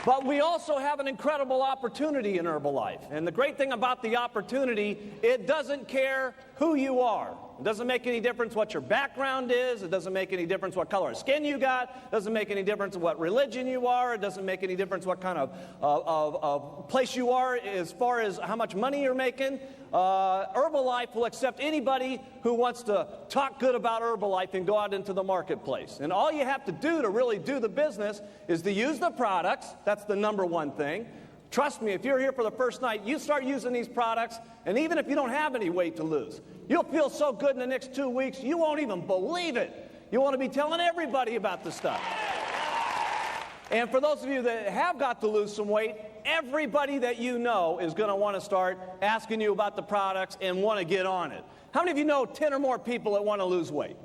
But we also have an incredible opportunity in Herbalife. And the great thing about the opportunity, it doesn't care who you are. It doesn't make any difference what your background is. It doesn't make any difference what color of skin you got. It doesn't make any difference what religion you are. It doesn't make any difference what kind of place you are as far as how much money you're making. Herbalife will accept anybody who wants to talk good about Herbalife and go out into the marketplace. And all you have to do to really do the business is to use the products. That's the number one thing. Trust me, if you're here for the first night, you start using these products, and even if you don't have any weight to lose, you'll feel so good in the next 2 weeks, you won't even believe it. You want to be telling everybody about the stuff. And for those of you that have got to lose some weight, everybody that you know is going to want to start asking you about the products and want to get on it. How many of you know 10 or more people that want to lose weight?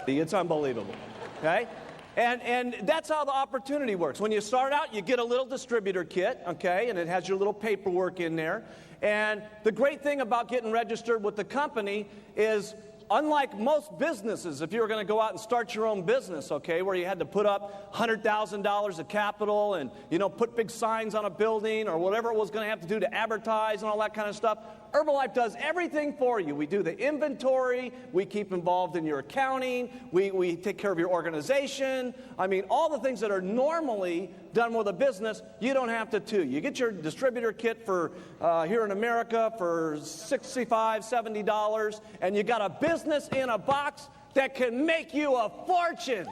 It's unbelievable, okay? And that's how the opportunity works. When you start out, you get a little distributor kit, okay, and it has your little paperwork in there. And the great thing about getting registered with the company is, unlike most businesses, if you were going to go out and start your own business, okay, where you had to put up $100,000 of capital and, put big signs on a building or whatever it was going to have to do to advertise and all that kind of stuff, Herbalife does everything for you. We do the inventory. We keep involved in your accounting. We take care of your organization. I mean, all the things that are normally done with a business, you don't have to do. You get your distributor kit for here in America for $65, $70, and you got a business in a box that can make you a fortune.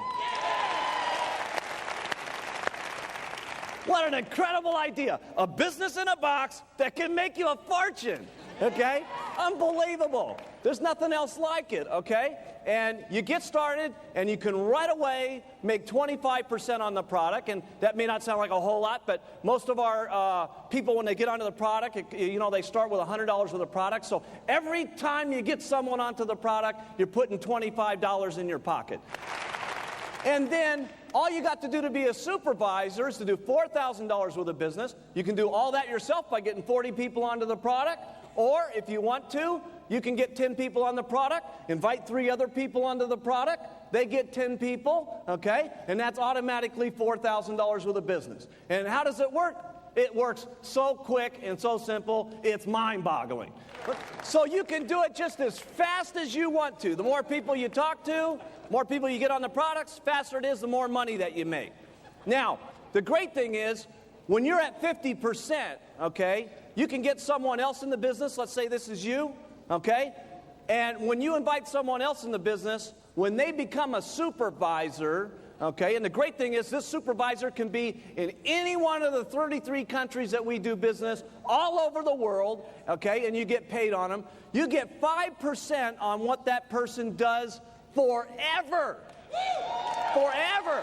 What an incredible idea. A business in a box that can make you a fortune. Okay? Unbelievable. There's nothing else like it, okay? And you get started, and you can right away make 25% on the product. And that may not sound like a whole lot, but most of our people, when they get onto the product, they start with $100 worth of product. So every time you get someone onto the product, you're putting $25 in your pocket. And then all you got to do to be a supervisor is to do $4,000 worth of business. You can do all that yourself by getting 40 people onto the product. Or if you want to, you can get 10 people on the product, invite 3 other people onto the product. They get 10 people, okay? And that's automatically $4,000 worth of business. And how does it work? It works so quick and so simple, it's mind-boggling. So you can do it just as fast as you want to. The more people you talk to, more people you get on the products, faster it is, the more money that you make. Now, the great thing is, when you're at 50%, okay, you can get someone else in the business. Let's say this is you, okay? And when you invite someone else in the business, when they become a supervisor, okay, and the great thing is this supervisor can be in any one of the 33 countries that we do business all over the world, okay, and you get paid on them. You get 5% on what that person does forever. Forever.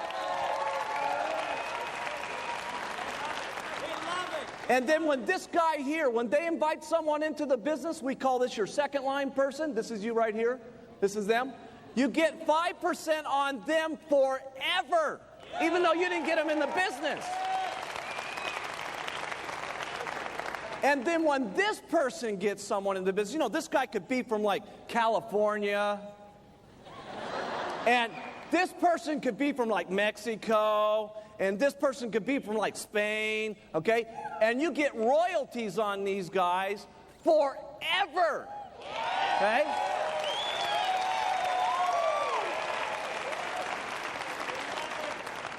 And then when this guy here, when they invite someone into the business, we call this your second line person. This is you right here. This is them. You get 5% on them forever, even though you didn't get them in the business. And then when this person gets someone in the business, this guy could be from like California. And this person could be from like Mexico. And this person could be from like Spain, okay? And you get royalties on these guys forever, okay?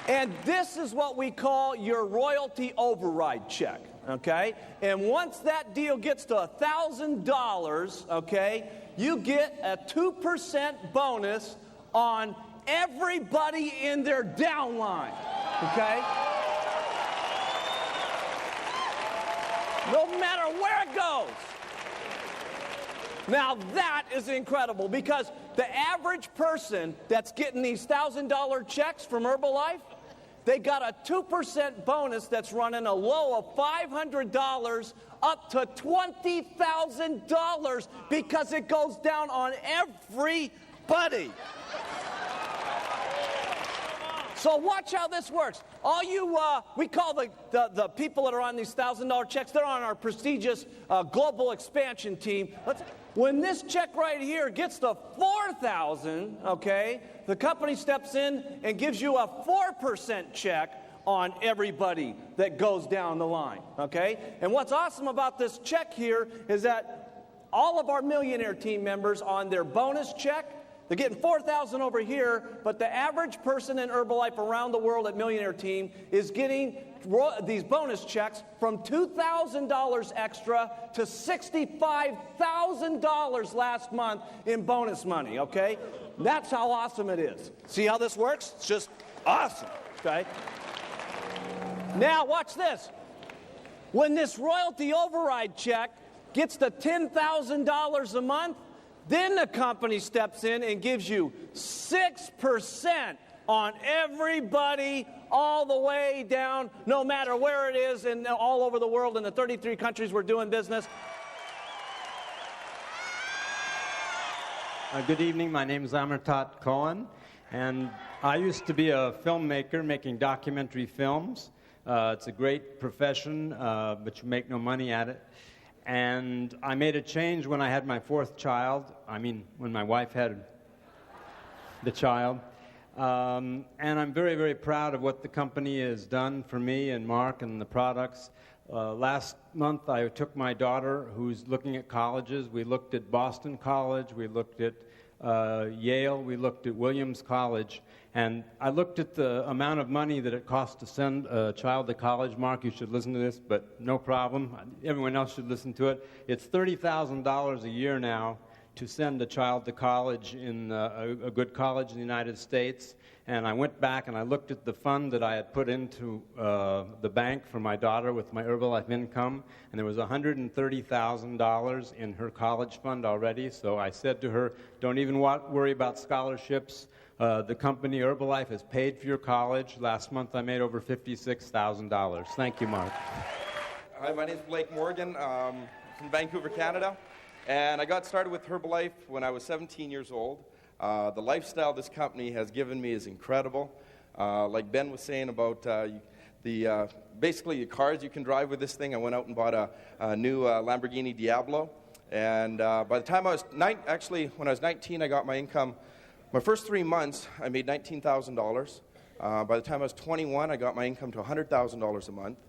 And this is what we call your royalty override check, okay? And once that deal gets to $1,000, okay, you get a 2% bonus on everybody in their downline. Okay? No matter where it goes. Now that is incredible because the average person that's getting these $1,000 checks from Herbalife, they got a 2% bonus that's running a low of $500 up to $20,000 because it goes down on everybody. So watch how this works. All you, we call the people that are on these $1,000 checks, they're on our prestigious global expansion team. When this check right here gets to $4,000, okay, the company steps in and gives you a 4% check on everybody that goes down the line, okay? And what's awesome about this check here is that all of our millionaire team members on their bonus check, they're getting $4,000 over here, but the average person in Herbalife around the world at Millionaire Team is getting these bonus checks from $2,000 extra to $65,000 last month in bonus money, okay? That's how awesome it is. See how this works? It's just awesome, okay? Now, watch this. When this royalty override check gets to $10,000 a month, then the company steps in and gives you 6% on everybody all the way down, no matter where it is, and all over the world in the 33 countries we're doing business. Good evening. My name is Amartat Cohen, and I used to be a filmmaker making documentary films. It's a great profession, but you make no money at it. And I made a change when I had my fourth child. When my wife had the child. And I'm very, very proud of what the company has done for me and Mark and the products. Last month, I took my daughter, who's looking at colleges. We looked at Boston College. We looked at Yale. We looked at Williams College. And I looked at the amount of money that it costs to send a child to college. Mark, you should listen to this, but no problem. Everyone else should listen to it. It's $30,000 a year now to send a child to college in a good college in the United States. And I went back and I looked at the fund that I had put into the bank for my daughter with my Herbalife income, and there was $130,000 in her college fund already. So I said to her, don't even worry about scholarships. The company Herbalife has paid for your college. Last month I made over $56,000. Thank you, Mark. Hi, my name is Blake Morgan from Vancouver, Canada. And I got started with Herbalife when I was 17 years old. The lifestyle this company has given me is incredible. Like Ben was saying about basically the cars you can drive with this thing, I went out and bought a new Lamborghini Diablo. And by the time I was when I was 19, I got my income. My first 3 months, I made $19,000. By the time I was 21, I got my income to $100,000 a month.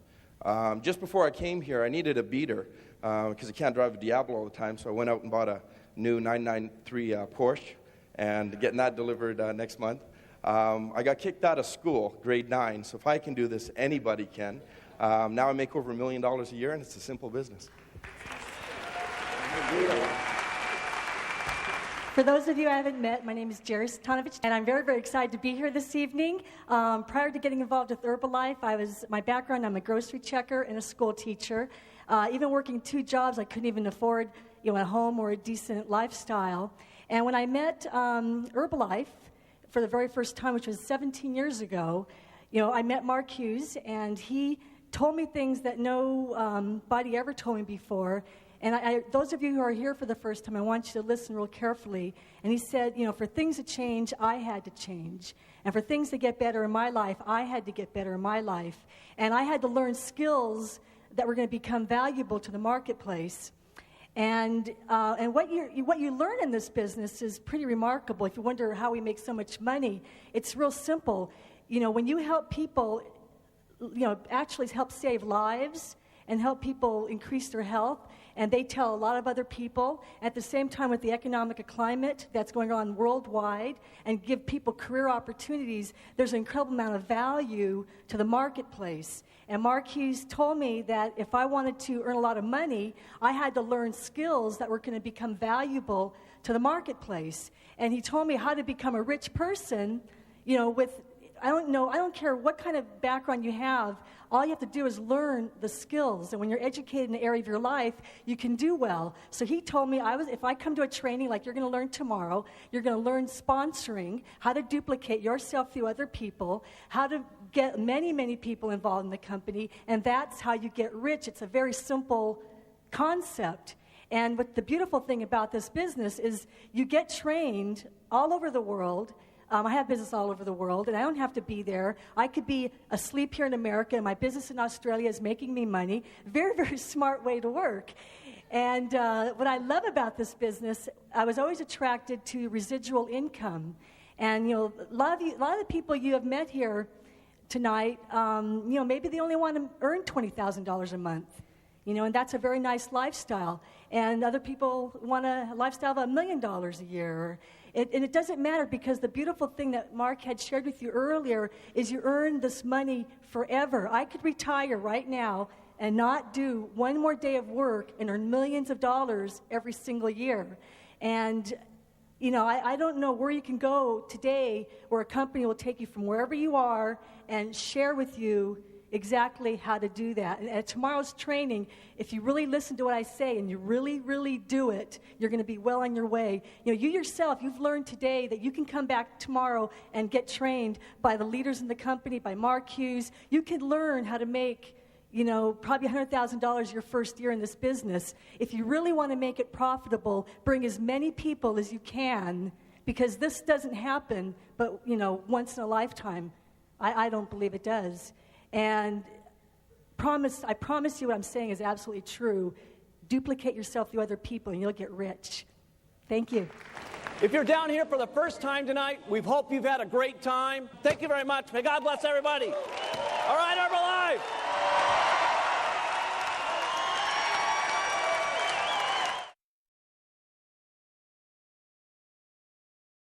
Just before I came here, I needed a beater because I can't drive a Diablo all the time, so I went out and bought a new 993 Porsche and getting that delivered next month. I got kicked out of school, grade 9, so if I can do this, anybody can. Now I make over $1 million a year, and it's a simple business. For those of you I haven't met, my name is Jerry Satanovich, and I'm very, very excited to be here this evening. Prior to getting involved with Herbalife, my background, I'm a grocery checker and a school teacher. Even working 2 jobs, I couldn't even afford a home or a decent lifestyle. And when I met Herbalife for the very first time, which was 17 years ago, I met Mark Hughes, and he told me things that nobody ever told me before. And those of you who are here for the first time, I want you to listen real carefully. And he said, for things to change, I had to change. And for things to get better in my life, I had to get better in my life. And I had to learn skills that were going to become valuable to the marketplace. And what you learn in this business is pretty remarkable. If you wonder how we make so much money, it's real simple. When you help people, actually help save lives and help people increase their health, and they tell a lot of other people, at the same time with the economic climate that's going on worldwide, and give people career opportunities, there's an incredible amount of value to the marketplace. And Mark Hughes told me that if I wanted to earn a lot of money, I had to learn skills that were going to become valuable to the marketplace. And he told me how to become a rich person, I don't care what kind of background you have, all you have to do is learn the skills. And when you're educated in an area of your life, you can do well. So he told me if I come to a training like you're going to learn tomorrow, you're going to learn sponsoring, how to duplicate yourself through other people, how to get many, many people involved in the company, and that's how you get rich. It's a very simple concept. And what the beautiful thing about this business is you get trained all over the world. I have business all over the world, and I don't have to be there. I could be asleep here in America, and my business in Australia is making me money. Very, very smart way to work. And what I love about this business, I was always attracted to residual income. And a lot of the people you have met here, tonight, maybe they only want to earn $20,000 a month, and that's a very nice lifestyle. And other people want a lifestyle of $1 million a year. And it doesn't matter, because the beautiful thing that Mark had shared with you earlier is you earn this money forever. I could retire right now and not do one more day of work and earn millions of dollars every single year. And I don't know where you can go today where a company will take you from wherever you are and share with you exactly how to do that. And at tomorrow's training, if you really listen to what I say and you really, really do it, you're going to be well on your way. You yourself, you've learned today that you can come back tomorrow and get trained by the leaders in the company, by Mark Hughes. You can learn how to make probably $100,000 your first year in this business. If you really want to make it profitable, bring as many people as you can, because this doesn't happen, but, once in a lifetime. I don't believe it does. And I promise you what I'm saying is absolutely true. Duplicate yourself through other people, and you'll get rich. Thank you. If you're down here for the first time tonight, we hope you've had a great time. Thank you very much. May God bless everybody. All right, Herbalife.